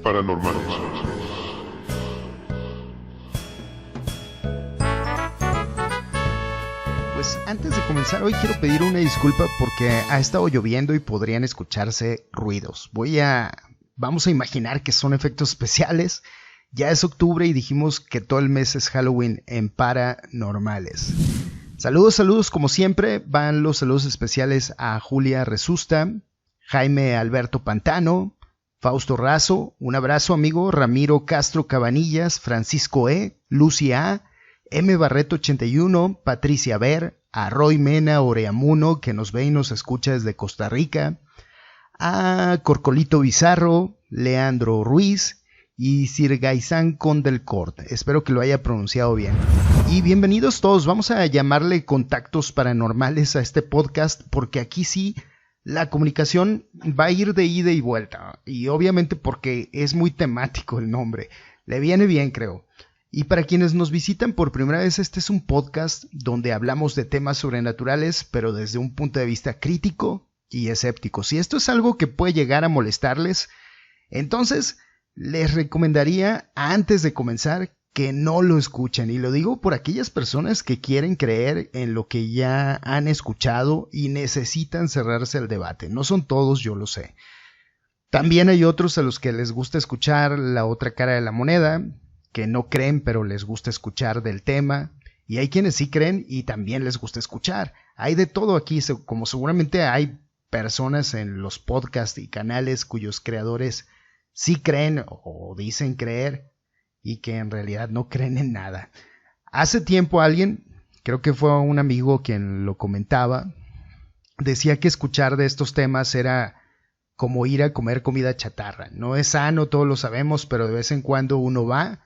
paranormales. Pues antes de comenzar, hoy quiero pedir una disculpa porque ha estado lloviendo y podrían escucharse ruidos. Vamos a imaginar que son efectos especiales. Ya es octubre y dijimos que todo el mes es Halloween en Paranormales. Saludos, como siempre, van los saludos especiales a Julia Resusta, Jaime Alberto Pantano, Fausto Razo, un abrazo amigo, Ramiro Castro Cabanillas, Francisco E, Lucia A, M Barreto 81, Patricia Ver, a Roy Mena Oreamuno, que nos ve y nos escucha desde Costa Rica, a Corcolito Bizarro, Leandro Ruiz y Sir Gaizán Condelcourt. Espero que lo haya pronunciado bien. Y bienvenidos todos, vamos a llamarle contactos paranormales a este podcast porque aquí sí la comunicación va a ir de ida y vuelta. Y obviamente porque es muy temático el nombre. Le viene bien, creo. Y para quienes nos visitan por primera vez, este es un podcast donde hablamos de temas sobrenaturales, pero desde un punto de vista crítico y escéptico. Si esto es algo que puede llegar a molestarles, entonces les recomendaría antes de comenzar que no lo escuchen. Y lo digo por aquellas personas que quieren creer en lo que ya han escuchado y necesitan cerrarse al debate. No son todos, yo lo sé. También hay otros a los que les gusta escuchar la otra cara de la moneda, que no creen pero les gusta escuchar del tema, y hay quienes sí creen y también les gusta escuchar. Hay de todo aquí, como seguramente hay personas en los podcasts y canales cuyos creadores sí creen o dicen creer y que en realidad no creen en nada. Hace tiempo alguien, creo que fue un amigo quien lo comentaba, decía que escuchar de estos temas era como ir a comer comida chatarra. No es sano, todos lo sabemos, pero de vez en cuando uno va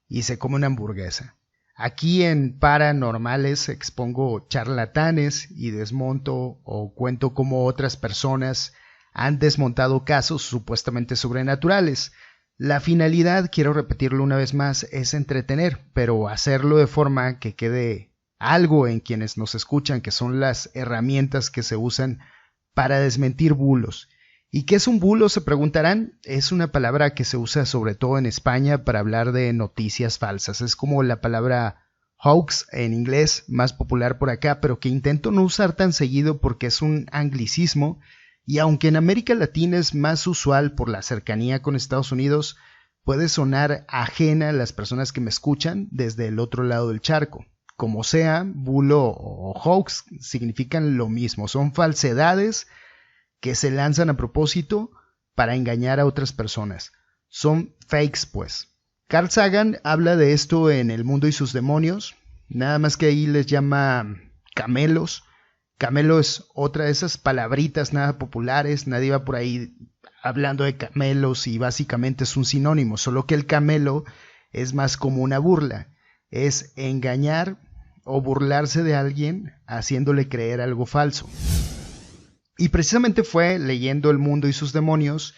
y se come una hamburguesa. Aquí en Paranormales expongo charlatanes y desmonto o cuento cómo otras personas han desmontado casos supuestamente sobrenaturales. La finalidad, quiero repetirlo una vez más, es entretener, pero hacerlo de forma que quede algo en quienes nos escuchan, que son las herramientas que se usan para desmentir bulos. ¿Y qué es un bulo? Se preguntarán. Es una palabra que se usa sobre todo en España para hablar de noticias falsas. Es como la palabra hoax en inglés, más popular por acá, pero que intento no usar tan seguido porque es un anglicismo, y aunque en América Latina es más usual por la cercanía con Estados Unidos, puede sonar ajena a las personas que me escuchan desde el otro lado del charco. Como sea, bulo o hoax significan lo mismo, son falsedades que se lanzan a propósito para engañar a otras personas. Son fakes, pues. Carl Sagan habla de esto en El mundo y sus demonios, nada más que ahí les llama camelos. Camelo es otra de esas palabritas nada populares, nadie va por ahí hablando de camelos y básicamente es un sinónimo, solo que el camelo es más como una burla, es engañar o burlarse de alguien haciéndole creer algo falso. Y precisamente fue leyendo El mundo y sus demonios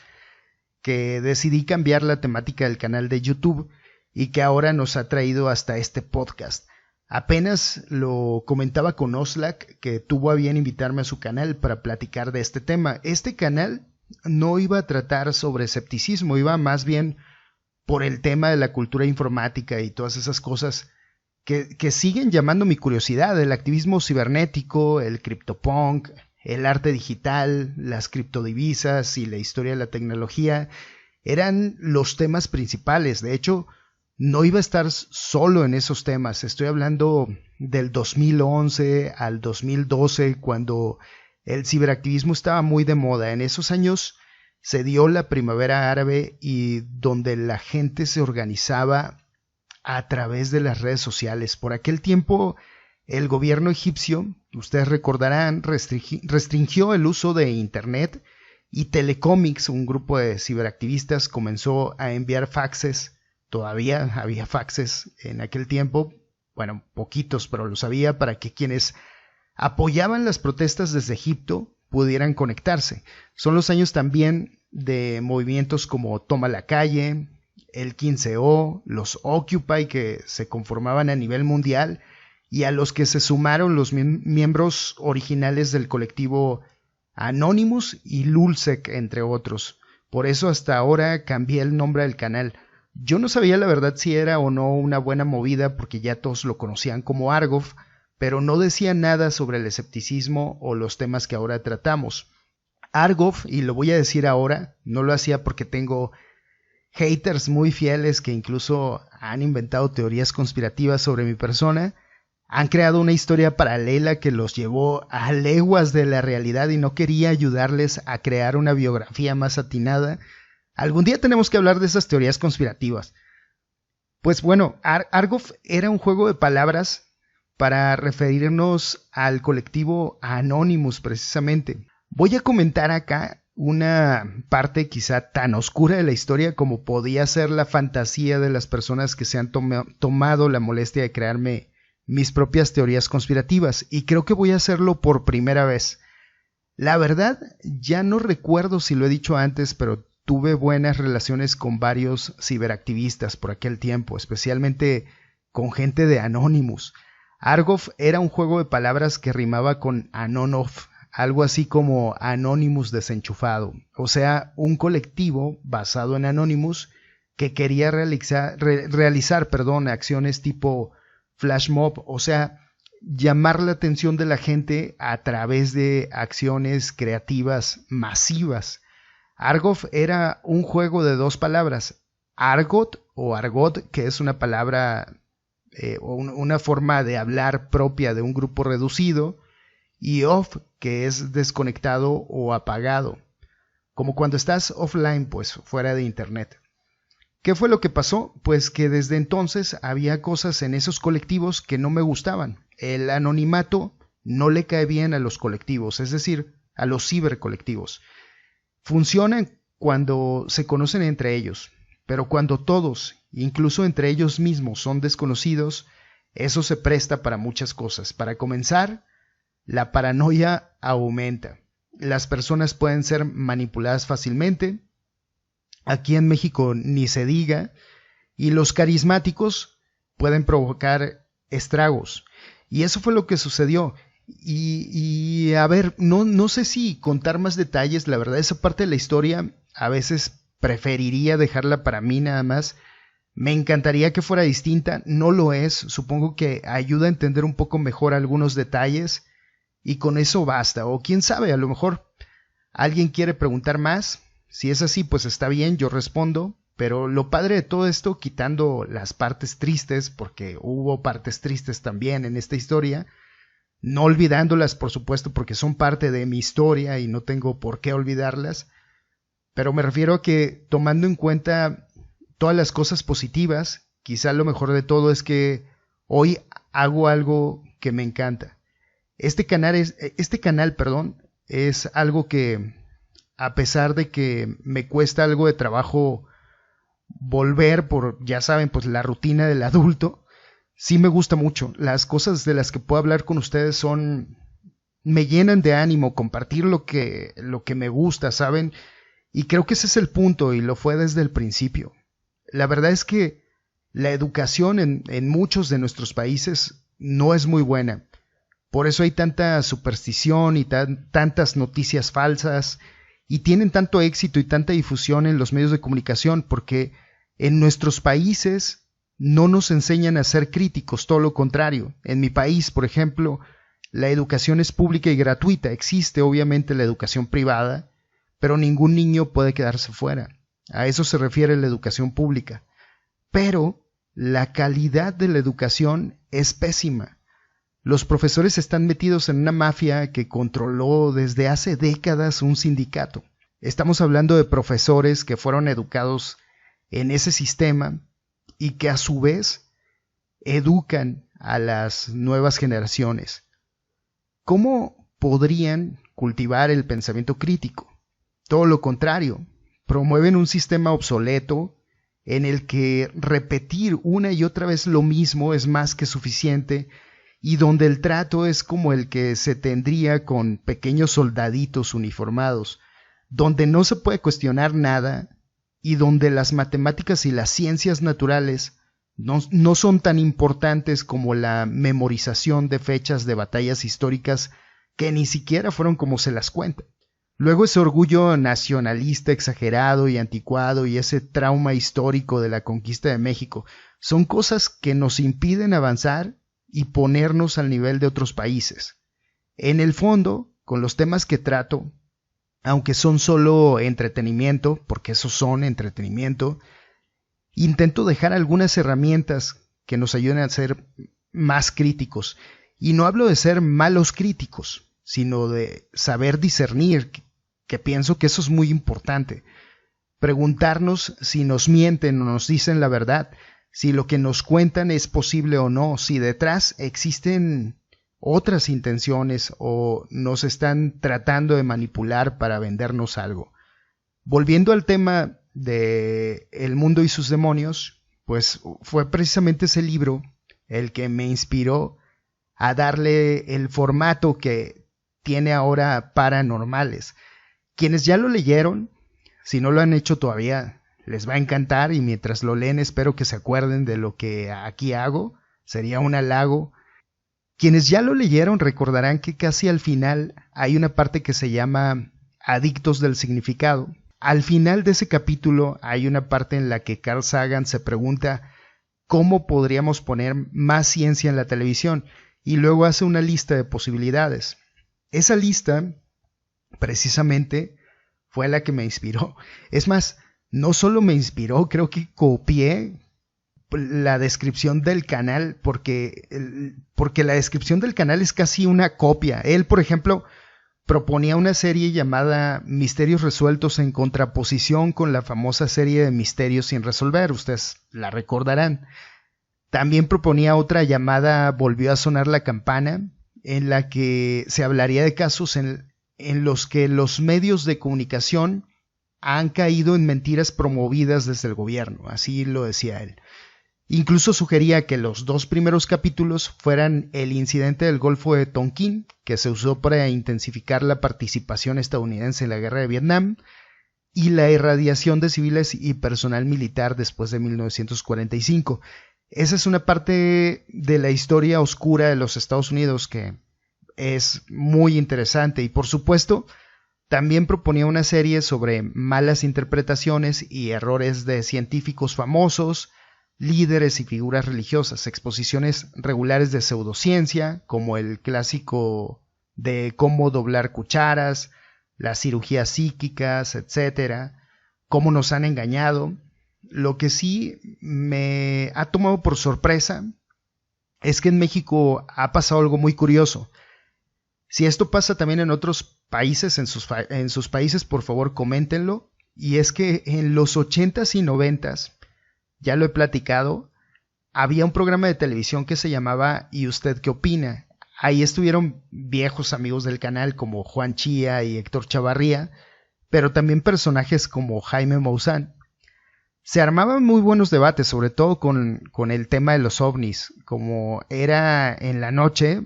que decidí cambiar la temática del canal de YouTube y que ahora nos ha traído hasta este podcast. Apenas lo comentaba con Oxlack, que tuvo a bien invitarme a su canal para platicar de este tema. Este canal no iba a tratar sobre escepticismo, iba más bien por el tema de la cultura informática y todas esas cosas que siguen llamando mi curiosidad. El activismo cibernético, el CryptoPunk, el arte digital, las criptodivisas y la historia de la tecnología eran los temas principales. De hecho, no iba a estar solo en esos temas. Estoy hablando del 2011 al 2012, cuando el ciberactivismo estaba muy de moda. En esos años se dio la primavera árabe y donde la gente se organizaba a través de las redes sociales. Por aquel tiempo, el gobierno egipcio, ustedes recordarán, restringió el uso de Internet y Telecomics, un grupo de ciberactivistas, comenzó a enviar faxes. Todavía había faxes en aquel tiempo, bueno, poquitos, pero los había para que quienes apoyaban las protestas desde Egipto pudieran conectarse. Son los años también de movimientos como Toma la Calle, el 15O, los Occupy que se conformaban a nivel mundial y a los que se sumaron los miembros originales del colectivo Anonymous y Lulzec, entre otros. Por eso hasta ahora cambié el nombre del canal. Yo no sabía la verdad si era o no una buena movida porque ya todos lo conocían como Argof, pero no decía nada sobre el escepticismo o los temas que ahora tratamos. Argof, y lo voy a decir ahora, no lo hacía porque tengo haters muy fieles que incluso han inventado teorías conspirativas sobre mi persona, han creado una historia paralela que los llevó a leguas de la realidad y no quería ayudarles a crear una biografía más atinada. Algún día tenemos que hablar de esas teorías conspirativas. Pues bueno, Argof era un juego de palabras para referirnos al colectivo Anonymous precisamente. Voy a comentar acá una parte quizá tan oscura de la historia como podía ser la fantasía de las personas que se han tomado la molestia de crearme mis propias teorías conspirativas, y creo que voy a hacerlo por primera vez. La verdad, ya no recuerdo si lo he dicho antes, pero tuve buenas relaciones con varios ciberactivistas por aquel tiempo, especialmente con gente de Anonymous. Argof era un juego de palabras que rimaba con Anonof, algo así como Anonymous desenchufado, o sea, un colectivo basado en Anonymous que quería realizar acciones tipo flash mob, o sea, llamar la atención de la gente a través de acciones creativas masivas. Argof era un juego de dos palabras, Argot o Argot, que es una palabra o una forma de hablar propia de un grupo reducido, y off, que es desconectado o apagado, como cuando estás offline, pues fuera de internet. ¿Qué fue lo que pasó? Pues que desde entonces había cosas en esos colectivos que no me gustaban. El anonimato no le cae bien a los colectivos, es decir, a los cibercolectivos. Funcionan cuando se conocen entre ellos, pero cuando todos, incluso entre ellos mismos, son desconocidos, eso se presta para muchas cosas. Para comenzar, la paranoia aumenta. Las personas pueden ser manipuladas fácilmente. Aquí en México ni se diga. Y los carismáticos pueden provocar estragos. Y eso fue lo que sucedió. Y a ver, no sé si contar más detalles. La verdad, esa parte de la historia a veces preferiría dejarla para mí nada más. Me encantaría que fuera distinta. No lo es. Supongo que ayuda a entender un poco mejor algunos detalles. Y con eso basta. O quién sabe, a lo mejor alguien quiere preguntar más. Si es así, pues está bien, yo respondo. Pero lo padre de todo esto, quitando las partes tristes, porque hubo partes tristes también en esta historia, no olvidándolas, por supuesto, porque son parte de mi historia y no tengo por qué olvidarlas, pero me refiero a que tomando en cuenta todas las cosas positivas, quizá lo mejor de todo es que hoy hago algo que me encanta. Este canal es algo que, a pesar de que me cuesta algo de trabajo volver por, ya saben, pues la rutina del adulto, sí me gusta mucho. Las cosas de las que puedo hablar con ustedes me llenan de ánimo, compartir lo que me gusta, ¿saben? Y creo que ese es el punto, y lo fue desde el principio. La verdad es que la educación en muchos de nuestros países no es muy buena. Por eso hay tanta superstición y tantas noticias falsas, y tienen tanto éxito y tanta difusión en los medios de comunicación, porque en nuestros países no nos enseñan a ser críticos, todo lo contrario. En mi país, por ejemplo, la educación es pública y gratuita. Existe obviamente la educación privada, pero ningún niño puede quedarse fuera. A eso se refiere la educación pública. Pero la calidad de la educación es pésima. Los profesores están metidos en una mafia que controló desde hace décadas un sindicato. Estamos hablando de profesores que fueron educados en ese sistema y que a su vez educan a las nuevas generaciones. ¿Cómo podrían cultivar el pensamiento crítico? Todo lo contrario, promueven un sistema obsoleto en el que repetir una y otra vez lo mismo es más que suficiente, y donde el trato es como el que se tendría con pequeños soldaditos uniformados, donde no se puede cuestionar nada y donde las matemáticas y las ciencias naturales no son tan importantes como la memorización de fechas de batallas históricas que ni siquiera fueron como se las cuenta. Luego ese orgullo nacionalista exagerado y anticuado y ese trauma histórico de la conquista de México son cosas que nos impiden avanzar y ponernos al nivel de otros países. En el fondo, con los temas que trato, aunque son solo entretenimiento, porque esos son entretenimiento, intento dejar algunas herramientas que nos ayuden a ser más críticos. Y no hablo de ser malos críticos, sino de saber discernir, que pienso que eso es muy importante. Preguntarnos si nos mienten o nos dicen la verdad, si lo que nos cuentan es posible o no, si detrás existen otras intenciones o nos están tratando de manipular para vendernos algo. Volviendo al tema de El mundo y sus demonios, pues fue precisamente ese libro el que me inspiró a darle el formato que tiene ahora Paranormales. Quienes ya lo leyeron, si no lo han hecho todavía, les va a encantar y mientras lo leen espero que se acuerden de lo que aquí hago, sería un halago. Quienes ya lo leyeron recordarán que casi al final hay una parte que se llama Adictos del Significado. Al final de ese capítulo hay una parte en la que Carl Sagan se pregunta cómo podríamos poner más ciencia en la televisión y luego hace una lista de posibilidades. Esa lista precisamente fue la que me inspiró. Es más, no solo me inspiró, creo que copié la descripción del canal porque la descripción del canal es casi una copia. Él, por ejemplo, proponía una serie llamada Misterios Resueltos en contraposición con la famosa serie de Misterios sin resolver, ustedes la recordarán. También proponía otra llamada Volvió a sonar la campana, en la que se hablaría de casos en los que los medios de comunicación han caído en mentiras promovidas desde el gobierno, así lo decía él. Incluso sugería que los 2 primeros capítulos fueran el incidente del Golfo de Tonkin, que se usó para intensificar la participación estadounidense en la guerra de Vietnam, y la irradiación de civiles y personal militar después de 1945. Esa es una parte de la historia oscura de los Estados Unidos que es muy interesante y por supuesto también proponía una serie sobre malas interpretaciones y errores de científicos famosos, líderes y figuras religiosas, exposiciones regulares de pseudociencia como el clásico de cómo doblar cucharas, las cirugías psíquicas, etcétera, cómo nos han engañado. Lo que sí me ha tomado por sorpresa es que en México ha pasado algo muy curioso. Si esto pasa también en otros países, en sus países, por favor coméntenlo. Y es que en los 80s y 90s, ya lo he platicado, había un programa de televisión que se llamaba ¿Y usted qué opina? Ahí estuvieron viejos amigos del canal como Juan Chía y Héctor Chavarría, pero también personajes como Jaime Maussan. Se armaban muy buenos debates, sobre todo con el tema de los ovnis. Como era en la noche,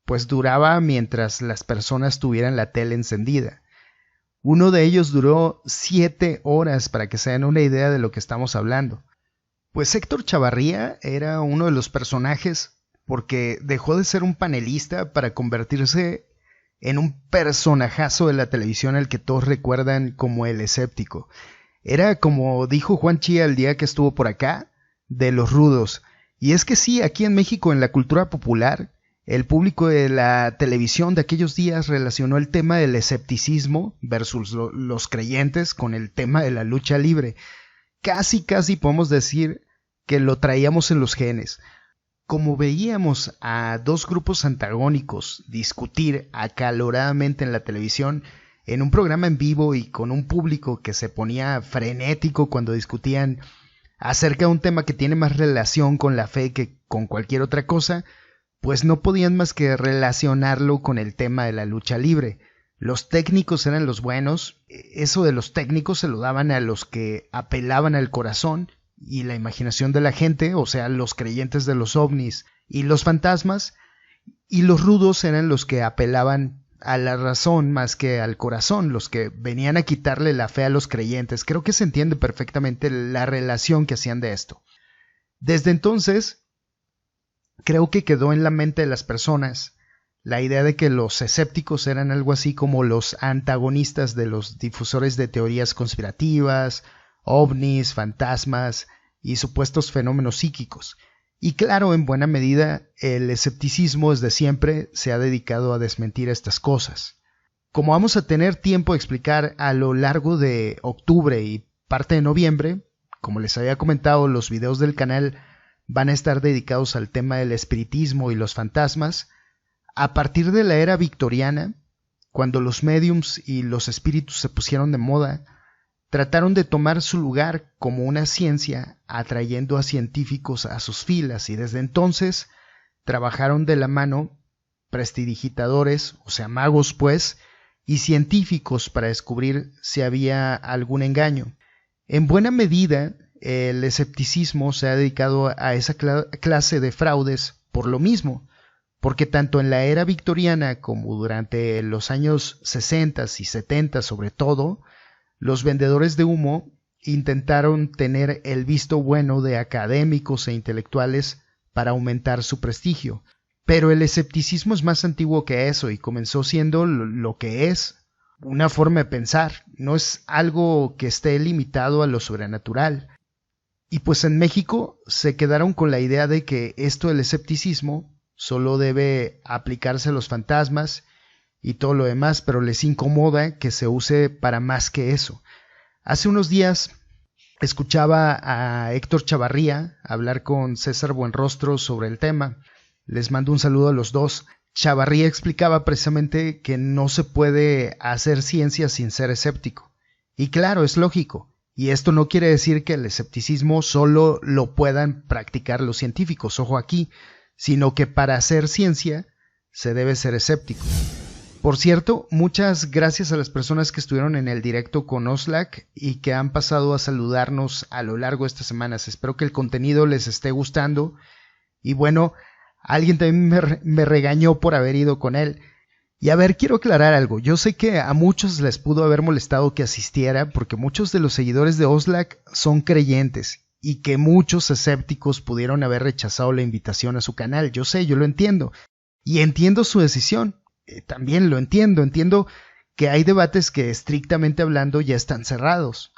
pues duraba mientras las personas tuvieran la tele encendida. Uno de ellos duró 7 horas, para que se den una idea de lo que estamos hablando. Pues Héctor Chavarría era uno de los personajes porque dejó de ser un panelista para convertirse en un personajazo de la televisión al que todos recuerdan como el escéptico. Era, como dijo Juan Chía el día que estuvo por acá, de los rudos. Y es que sí, aquí en México, en la cultura popular, el público de la televisión de aquellos días relacionó el tema del escepticismo versus los creyentes con el tema de la lucha libre. Casi podemos decir que lo traíamos en los genes. Como veíamos a 2 grupos antagónicos discutir acaloradamente en la televisión, en un programa en vivo y con un público que se ponía frenético cuando discutían acerca de un tema que tiene más relación con la fe que con cualquier otra cosa, pues no podían más que relacionarlo con el tema de la lucha libre. Los técnicos eran los buenos, eso de los técnicos se lo daban a los que apelaban al corazón y la imaginación de la gente, o sea, los creyentes de los ovnis y los fantasmas, y los rudos eran los que apelaban a la razón más que al corazón, los que venían a quitarle la fe a los creyentes. Creo que se entiende perfectamente la relación que hacían de esto. Desde entonces, creo que quedó en la mente de las personas la idea de que los escépticos eran algo así como los antagonistas de los difusores de teorías conspirativas, ovnis, fantasmas y supuestos fenómenos psíquicos. Y claro, en buena medida, el escepticismo desde siempre se ha dedicado a desmentir estas cosas. Como vamos a tener tiempo de explicar a lo largo de octubre y parte de noviembre, como les había comentado, los videos del canal van a estar dedicados al tema del espiritismo y los fantasmas. A partir de la era victoriana, cuando los médiums y los espíritus se pusieron de moda, trataron de tomar su lugar como una ciencia, atrayendo a científicos a sus filas, y desde entonces trabajaron de la mano prestidigitadores, o sea magos pues, y científicos para descubrir si había algún engaño. En buena medida, el escepticismo se ha dedicado a esa clase de fraudes por lo mismo, porque tanto en la era victoriana como durante los años 60 y 70 sobre todo, los vendedores de humo intentaron tener el visto bueno de académicos e intelectuales para aumentar su prestigio. Pero el escepticismo es más antiguo que eso y comenzó siendo lo que es, una forma de pensar, no es algo que esté limitado a lo sobrenatural. Y pues en México se quedaron con la idea de que esto del escepticismo solo debe aplicarse a los fantasmas y todo lo demás, pero les incomoda que se use para más que eso. Hace unos días escuchaba a Héctor Chavarría hablar con César Buenrostro sobre el tema. Les mando un saludo a los dos. Chavarría explicaba precisamente que no se puede hacer ciencia sin ser escéptico. Y claro, es lógico. Y esto no quiere decir que el escepticismo solo lo puedan practicar los científicos, ojo aquí, sino que para hacer ciencia se debe ser escéptico. Por cierto, muchas gracias a las personas que estuvieron en el directo con Oxlack y que han pasado a saludarnos a lo largo de estas semanas. Espero que el contenido les esté gustando. Y bueno, alguien también me regañó por haber ido con él. Y a ver, quiero aclarar algo. Yo sé que a muchos les pudo haber molestado que asistiera porque muchos de los seguidores de Oxlack son creyentes y que muchos escépticos pudieron haber rechazado la invitación a su canal. Yo sé, yo lo entiendo. Y entiendo su decisión. También lo entiendo que hay debates que estrictamente hablando ya están cerrados.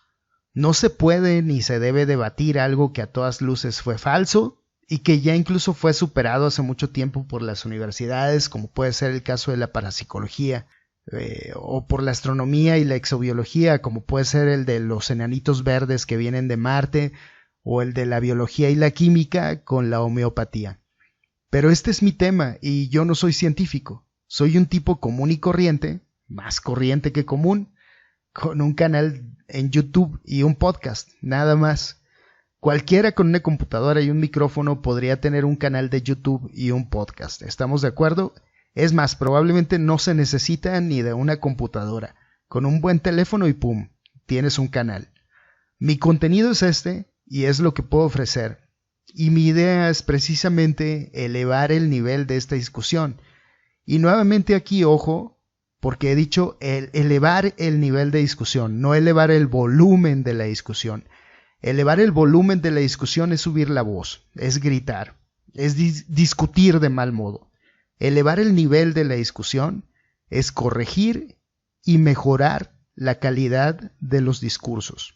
No se puede ni se debe debatir algo que a todas luces fue falso y que ya incluso fue superado hace mucho tiempo por las universidades, como puede ser el caso de la parapsicología, o por la astronomía y la exobiología, como puede ser el de los enanitos verdes que vienen de Marte, o el de la biología y la química con la homeopatía. Pero este es mi tema y yo no soy científico. Soy un tipo común y corriente, más corriente que común, con un canal en YouTube y un podcast, nada más. Cualquiera con una computadora y un micrófono podría tener un canal de YouTube y un podcast, ¿estamos de acuerdo? Es más, probablemente no se necesita ni de una computadora. Con un buen teléfono y ¡pum!, tienes un canal. Mi contenido es este y es lo que puedo ofrecer. Y mi idea es precisamente elevar el nivel de esta discusión. Y nuevamente aquí, ojo, porque he dicho elevar el nivel de discusión, no elevar el volumen de la discusión. Elevar el volumen de la discusión es subir la voz, es gritar, es discutir de mal modo. Elevar el nivel de la discusión es corregir y mejorar la calidad de los discursos.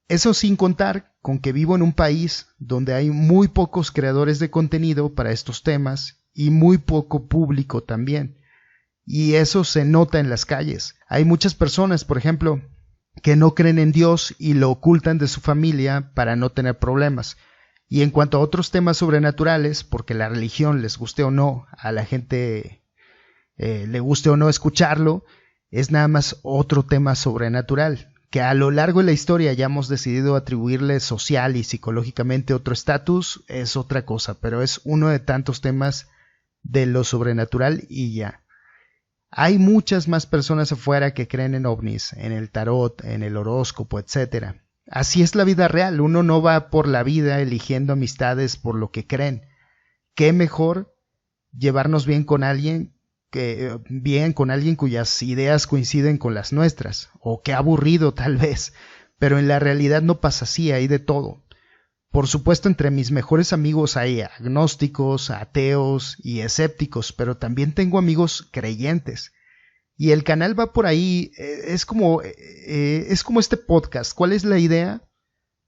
Eso sin contar con que vivo en un país donde hay muy pocos creadores de contenido para estos temas y muy poco público también. Y eso se nota en las calles. Hay muchas personas, por ejemplo, que no creen en Dios y lo ocultan de su familia para no tener problemas. Y en cuanto a otros temas sobrenaturales, porque la religión, les guste o no, a la gente le guste o no escucharlo, es nada más otro tema sobrenatural, que a lo largo de la historia ya hemos decidido atribuirle social y psicológicamente otro estatus, es otra cosa, pero es uno de tantos temas de lo sobrenatural y ya. Hay muchas más personas afuera que creen en ovnis, en el tarot, en el horóscopo, etc. Así es la vida real, uno no va por la vida eligiendo amistades por lo que creen. ¿Qué mejor llevarnos bien con alguien cuyas ideas coinciden con las nuestras? O qué aburrido tal vez, pero en la realidad no pasa así, hay de todo. Por supuesto, entre mis mejores amigos hay agnósticos, ateos y escépticos, pero también tengo amigos creyentes. Y el canal va por ahí, es como este podcast. ¿Cuál es la idea?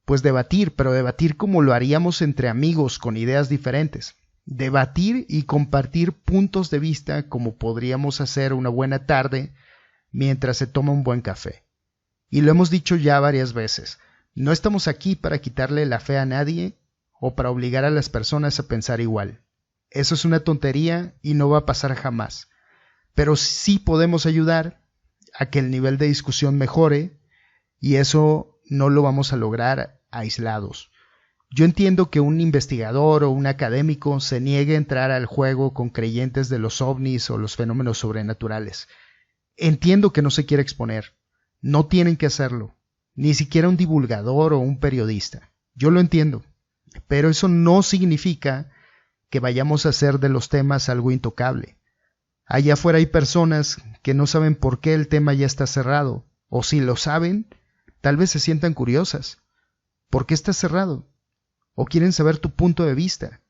Pues debatir, pero debatir como lo haríamos entre amigos con ideas diferentes. Debatir y compartir puntos de vista como podríamos hacer una buena tarde mientras se toma un buen café. Y lo hemos dicho ya varias veces. No estamos aquí para quitarle la fe a nadie o para obligar a las personas a pensar igual. Eso es una tontería y no va a pasar jamás. Pero sí podemos ayudar a que el nivel de discusión mejore y eso no lo vamos a lograr aislados. Yo entiendo que un investigador o un académico se niegue a entrar al juego con creyentes de los ovnis o los fenómenos sobrenaturales. Entiendo que no se quiere exponer. No tienen que hacerlo. Ni siquiera un divulgador o un periodista. Yo lo entiendo. Pero eso no significa que vayamos a hacer de los temas algo intocable. Allá afuera hay personas que no saben por qué el tema ya está cerrado. O si lo saben, tal vez se sientan curiosas. ¿Por qué está cerrado? O quieren saber tu punto de vista.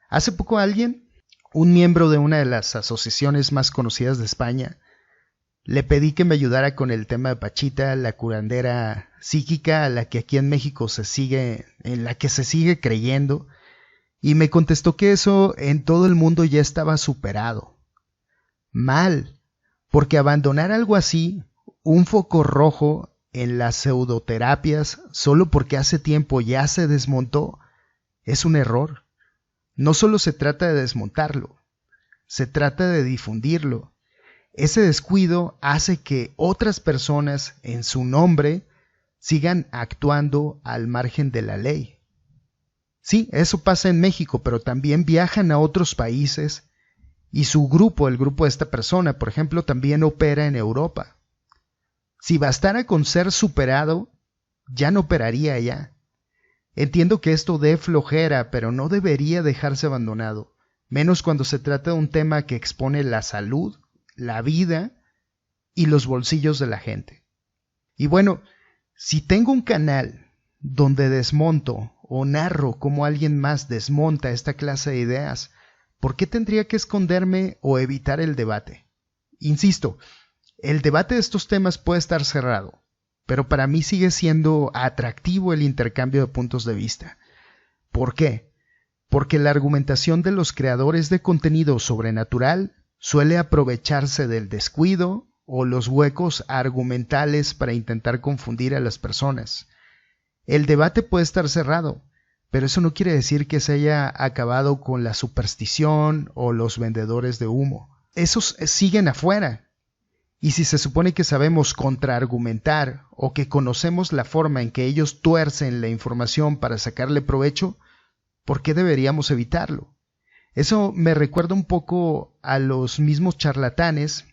Hace poco alguien, un miembro de una de las asociaciones más conocidas de España, le pedí que me ayudara con el tema de Pachita, la curandera psíquica a la que aquí en México en la que se sigue creyendo, y me contestó que eso en todo el mundo ya estaba superado. Mal, porque abandonar algo así, un foco rojo en las pseudoterapias, solo porque hace tiempo ya se desmontó, es un error. No solo se trata de desmontarlo, se trata de difundirlo. Ese descuido hace que otras personas, en su nombre, sigan actuando al margen de la ley. Sí, eso pasa en México, pero también viajan a otros países y su grupo, el grupo de esta persona, por ejemplo, también opera en Europa. Si bastara con ser superado, ya no operaría allá. Entiendo que esto dé flojera, pero no debería dejarse abandonado, menos cuando se trata de un tema que expone la salud, la vida y los bolsillos de la gente. Y bueno, si tengo un canal donde desmonto o narro cómo alguien más desmonta esta clase de ideas, ¿por qué tendría que esconderme o evitar el debate? Insisto, el debate de estos temas puede estar cerrado, pero para mí sigue siendo atractivo el intercambio de puntos de vista. ¿Por qué? Porque la argumentación de los creadores de contenido sobrenatural suele aprovecharse del descuido o los huecos argumentales para intentar confundir a las personas. El debate puede estar cerrado, pero eso no quiere decir que se haya acabado con la superstición o los vendedores de humo. Esos siguen afuera. Y si se supone que sabemos contraargumentar o que conocemos la forma en que ellos tuercen la información para sacarle provecho, ¿por qué deberíamos evitarlo? Eso me recuerda un poco a los mismos charlatanes,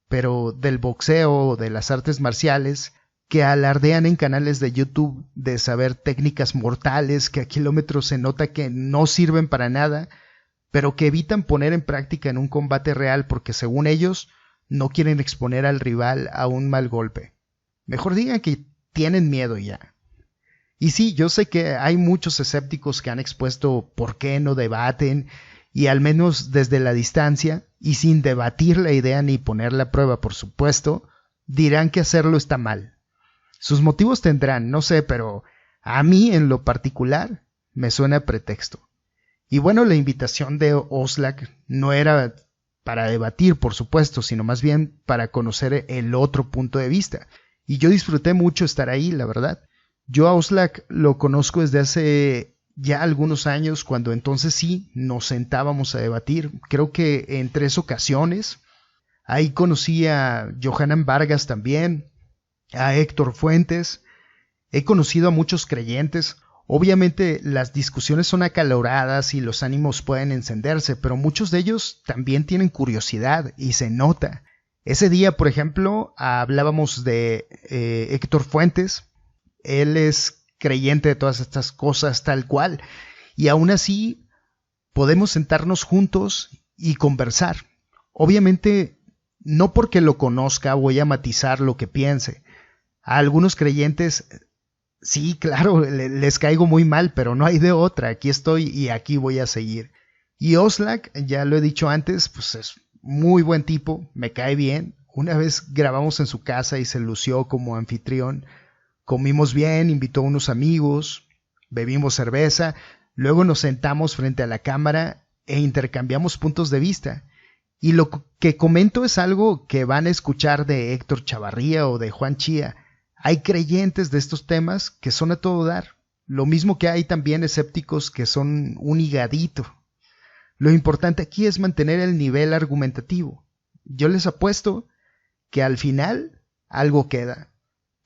pero del boxeo o de las artes marciales, que alardean en canales de YouTube de saber técnicas mortales que a kilómetros se nota que no sirven para nada, pero que evitan poner en práctica en un combate real porque según ellos no quieren exponer al rival a un mal golpe. Mejor digan que tienen miedo ya. Y sí, yo sé que hay muchos escépticos que han expuesto por qué no debaten, y al menos desde la distancia, y sin debatir la idea ni ponerla a prueba, por supuesto, dirán que hacerlo está mal. Sus motivos tendrán, no sé, pero a mí en lo particular me suena a pretexto. Y bueno, la invitación de Oxlack no era para debatir, por supuesto, sino más bien para conocer el otro punto de vista. Y yo disfruté mucho estar ahí, la verdad. Yo a Oxlack lo conozco desde hace ya algunos años, cuando entonces sí nos sentábamos a debatir. Creo que en 3 ocasiones. Ahí conocí a Johanan Vargas también, a Héctor Fuentes. He conocido a muchos creyentes. Obviamente las discusiones son acaloradas y los ánimos pueden encenderse, pero muchos de ellos también tienen curiosidad y se nota. Ese día, por ejemplo, hablábamos de Héctor Fuentes. Él es creyente de todas estas cosas tal cual, y aún así podemos sentarnos juntos y conversar. Obviamente, no porque lo conozca voy a matizar lo que piense. A algunos creyentes Sí, claro, les caigo muy mal, pero no hay de otra. Aquí estoy y aquí voy a seguir. Y Oxlack, ya lo he dicho antes, pues es muy buen tipo, me cae bien. Una vez grabamos en su casa y se lució como anfitrión. Comimos bien, invitó a unos amigos, bebimos cerveza, luego nos sentamos frente a la cámara e intercambiamos puntos de vista. Y lo que comento es algo que van a escuchar de Héctor Chavarría o de Juan Chía. Hay creyentes de estos temas que son a todo dar, lo mismo que hay también escépticos que son un higadito. Lo importante aquí es mantener el nivel argumentativo. Yo les apuesto que al final algo queda.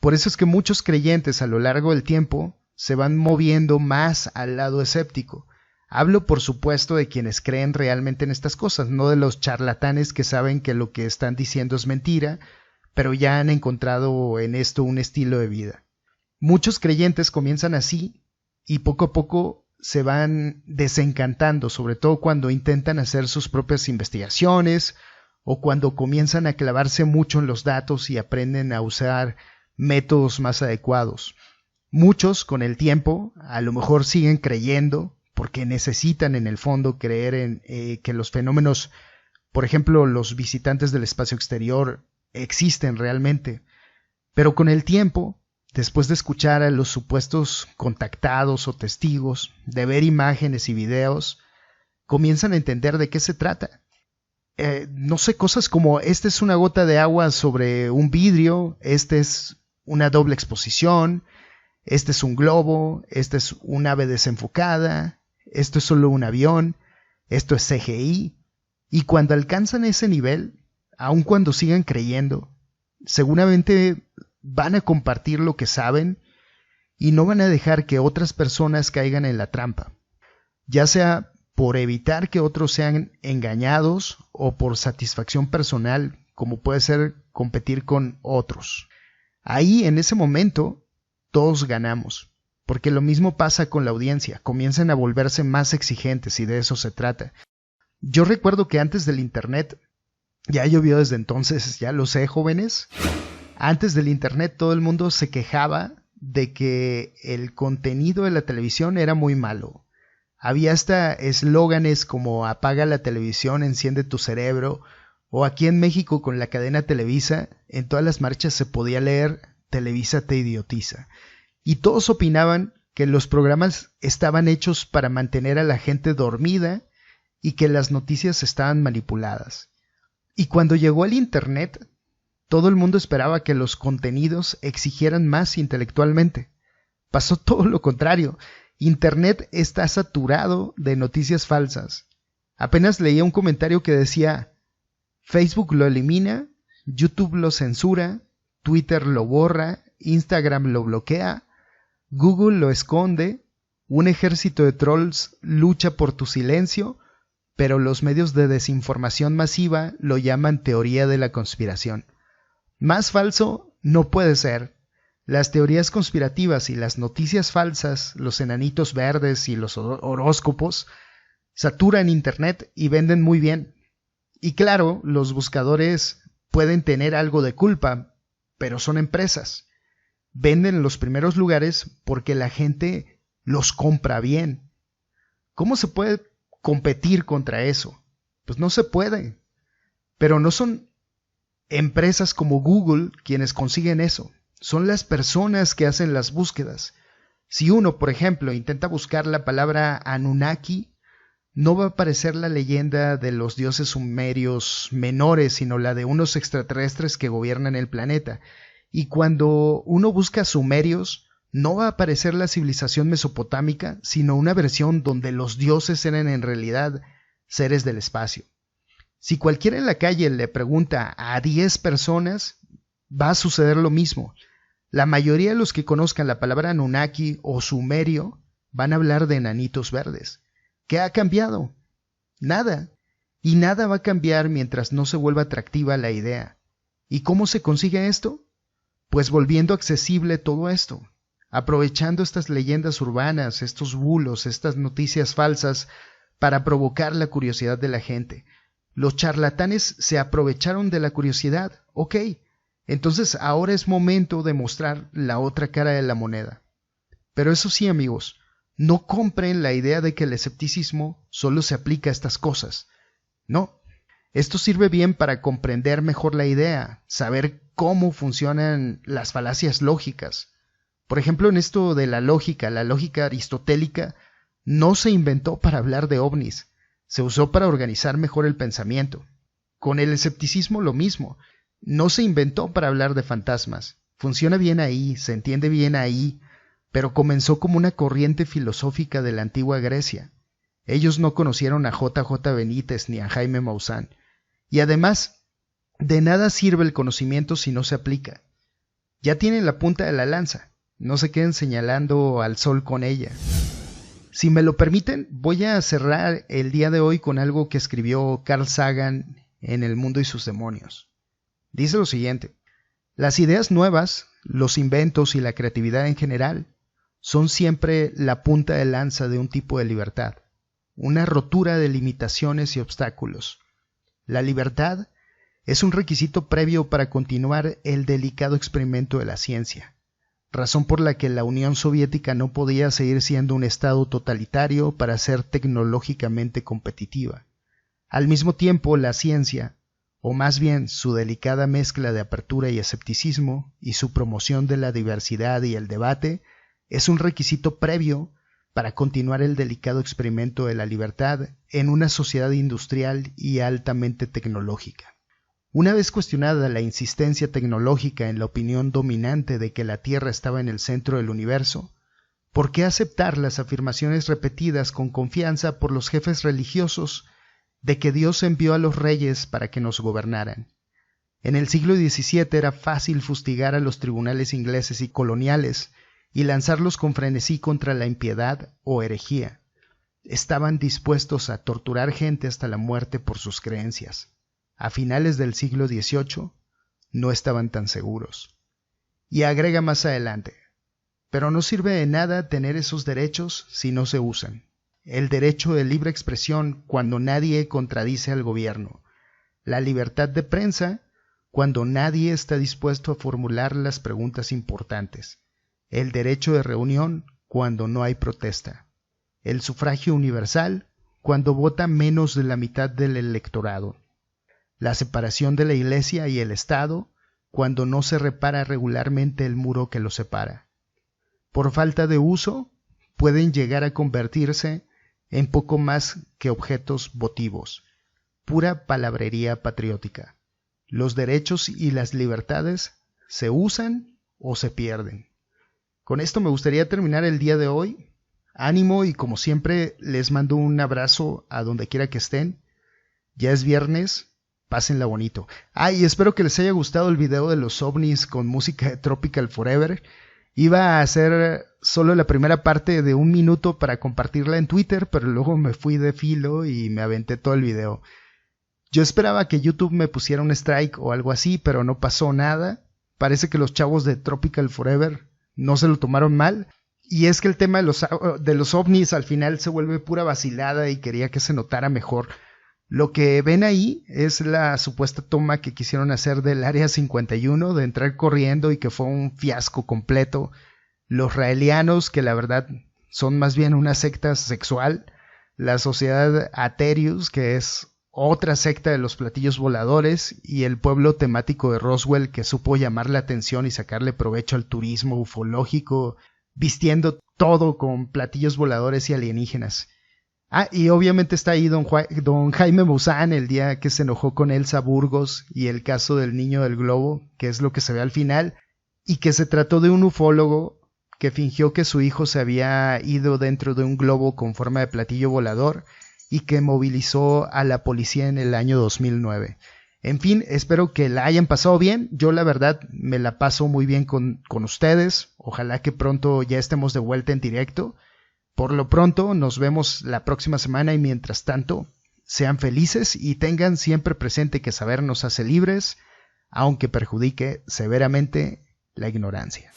Por eso es que muchos creyentes a lo largo del tiempo se van moviendo más al lado escéptico. Hablo, por supuesto, de quienes creen realmente en estas cosas, no de los charlatanes que saben que lo que están diciendo es mentira, pero ya han encontrado en esto un estilo de vida. Muchos creyentes comienzan así y poco a poco se van desencantando, sobre todo cuando intentan hacer sus propias investigaciones o cuando comienzan a clavarse mucho en los datos y aprenden a usar métodos más adecuados. Muchos, con el tiempo, a lo mejor siguen creyendo porque necesitan en el fondo creer en que los fenómenos, por ejemplo, los visitantes del espacio exterior, existen realmente. Pero con el tiempo, después de escuchar a los supuestos contactados o testigos, de ver imágenes y videos, comienzan a entender de qué se trata. No sé, cosas como esta es una gota de agua sobre un vidrio, este es una doble exposición, este es un globo, este es un ave desenfocada, esto es solo un avión, esto es CGI. Y cuando alcanzan ese nivel, aun cuando sigan creyendo, seguramente van a compartir lo que saben y no van a dejar que otras personas caigan en la trampa, ya sea por evitar que otros sean engañados o por satisfacción personal, como puede ser competir con otros. Ahí, en ese momento, todos ganamos, porque lo mismo pasa con la audiencia, comienzan a volverse más exigentes y de eso se trata. Yo recuerdo que antes del internet, ya llovió desde entonces, ya lo sé, jóvenes, antes del internet todo el mundo se quejaba de que el contenido de la televisión era muy malo. Había hasta eslóganes como apaga la televisión, enciende tu cerebro, o aquí en México con la cadena Televisa, en todas las marchas se podía leer Televisa te idiotiza. Y todos opinaban que los programas estaban hechos para mantener a la gente dormida y que las noticias estaban manipuladas. Y cuando llegó el internet, todo el mundo esperaba que los contenidos exigieran más intelectualmente. Pasó todo lo contrario. Internet está saturado de noticias falsas. Apenas leía un comentario que decía: Facebook lo elimina, YouTube lo censura, Twitter lo borra, Instagram lo bloquea, Google lo esconde, un ejército de trolls lucha por tu silencio, pero los medios de desinformación masiva lo llaman teoría de la conspiración. Más falso no puede ser. Las teorías conspirativas y las noticias falsas, los enanitos verdes y los horóscopos, saturan Internet y venden muy bien. Y claro, los buscadores pueden tener algo de culpa, pero son empresas. Venden en los primeros lugares porque la gente los compra bien. ¿Cómo se puede competir contra eso? Pues no se puede. Pero no son empresas como Google quienes consiguen eso. Son las personas que hacen las búsquedas. Si uno, por ejemplo, intenta buscar la palabra Anunnaki, no va a aparecer la leyenda de los dioses sumerios menores, sino la de unos extraterrestres que gobiernan el planeta. Y cuando uno busca sumerios, no va a aparecer la civilización mesopotámica, sino una versión donde los dioses eran en realidad seres del espacio. Si cualquiera en la calle le pregunta a 10 personas, va a suceder lo mismo. La mayoría de los que conozcan la palabra Anunnaki o sumerio van a hablar de enanitos verdes. ¿Qué ha cambiado? Nada. Y nada va a cambiar mientras no se vuelva atractiva la idea. ¿Y cómo se consigue esto? Pues volviendo accesible todo esto, aprovechando estas leyendas urbanas, estos bulos, estas noticias falsas para provocar la curiosidad de la gente. Los charlatanes se aprovecharon de la curiosidad, ok. Entonces ahora es momento de mostrar la otra cara de la moneda. Pero eso sí, amigos, no compren la idea de que el escepticismo solo se aplica a estas cosas. No, esto sirve bien para comprender mejor la idea, saber cómo funcionan las falacias lógicas. Por ejemplo, en esto de la lógica aristotélica no se inventó para hablar de ovnis, se usó para organizar mejor el pensamiento. Con el escepticismo lo mismo, no se inventó para hablar de fantasmas, funciona bien ahí, se entiende bien ahí, pero comenzó como una corriente filosófica de la antigua Grecia. Ellos no conocieron a J.J. Benítez ni a Jaime Maussan. Y además, de nada sirve el conocimiento si no se aplica. Ya tienen la punta de la lanza, no se queden señalando al sol con ella. Si me lo permiten, voy a cerrar el día de hoy con algo que escribió Carl Sagan en El mundo y sus demonios. Dice lo siguiente: las ideas nuevas, los inventos y la creatividad en general son siempre la punta de lanza de un tipo de libertad, una rotura de limitaciones y obstáculos. La libertad es un requisito previo para continuar el delicado experimento de la ciencia, razón por la que la Unión Soviética no podía seguir siendo un estado totalitario para ser tecnológicamente competitiva. Al mismo tiempo, la ciencia, o más bien su delicada mezcla de apertura y escepticismo, y su promoción de la diversidad y el debate, es un requisito previo para continuar el delicado experimento de la libertad en una sociedad industrial y altamente tecnológica. Una vez cuestionada la insistencia tecnológica en la opinión dominante de que la Tierra estaba en el centro del universo, ¿por qué aceptar las afirmaciones repetidas con confianza por los jefes religiosos de que Dios envió a los reyes para que nos gobernaran? En el siglo XVII era fácil fustigar a los tribunales ingleses y coloniales y lanzarlos con frenesí contra la impiedad o herejía. Estaban dispuestos a torturar gente hasta la muerte por sus creencias. A finales del siglo XVIII no estaban tan seguros. Y agrega más adelante: pero no sirve de nada tener esos derechos si no se usan. El derecho de libre expresión cuando nadie contradice al gobierno. La libertad de prensa cuando nadie está dispuesto a formular las preguntas importantes. El derecho de reunión cuando no hay protesta. El sufragio universal cuando vota menos de la mitad del electorado. La separación de la Iglesia y el Estado cuando no se repara regularmente el muro que los separa. Por falta de uso, pueden llegar a convertirse en poco más que objetos votivos, pura palabrería patriótica. Los derechos y las libertades se usan o se pierden. Con esto me gustaría terminar el día de hoy. Ánimo y como siempre les mando un abrazo a donde quiera que estén. Ya es viernes, pásenla bonito. Y espero que les haya gustado el video de los ovnis con música de Tropical Forever. Iba a hacer solo la primera parte de 1 minuto para compartirla en Twitter, pero luego me fui de filo y me aventé todo el video. Yo esperaba que YouTube me pusiera un strike o algo así, pero no pasó nada. Parece que los chavos de Tropical Forever no se lo tomaron mal. Y es que el tema de los ovnis al final se vuelve pura vacilada y quería que se notara mejor. Lo que ven ahí es la supuesta toma que quisieron hacer del Área 51, de entrar corriendo y que fue un fiasco completo. Los raelianos, que la verdad son más bien una secta sexual. La sociedad Aterius, que es otra secta de los platillos voladores, y el pueblo temático de Roswell, que supo llamar la atención y sacarle provecho al turismo ufológico, vistiendo todo con platillos voladores y alienígenas. Y obviamente está ahí don Jaime Maussan, el día que se enojó con Elsa Burgos, y el caso del niño del globo, que es lo que se ve al final, y que se trató de un ufólogo que fingió que su hijo se había ido dentro de un globo con forma de platillo volador, y que movilizó a la policía en el año 2009. En fin, espero que la hayan pasado bien. Yo la verdad me la paso muy bien con ustedes. Ojalá que pronto ya estemos de vuelta en directo. Por lo pronto nos vemos la próxima semana y mientras tanto, sean felices y tengan siempre presente que saber nos hace libres, aunque perjudique severamente la ignorancia.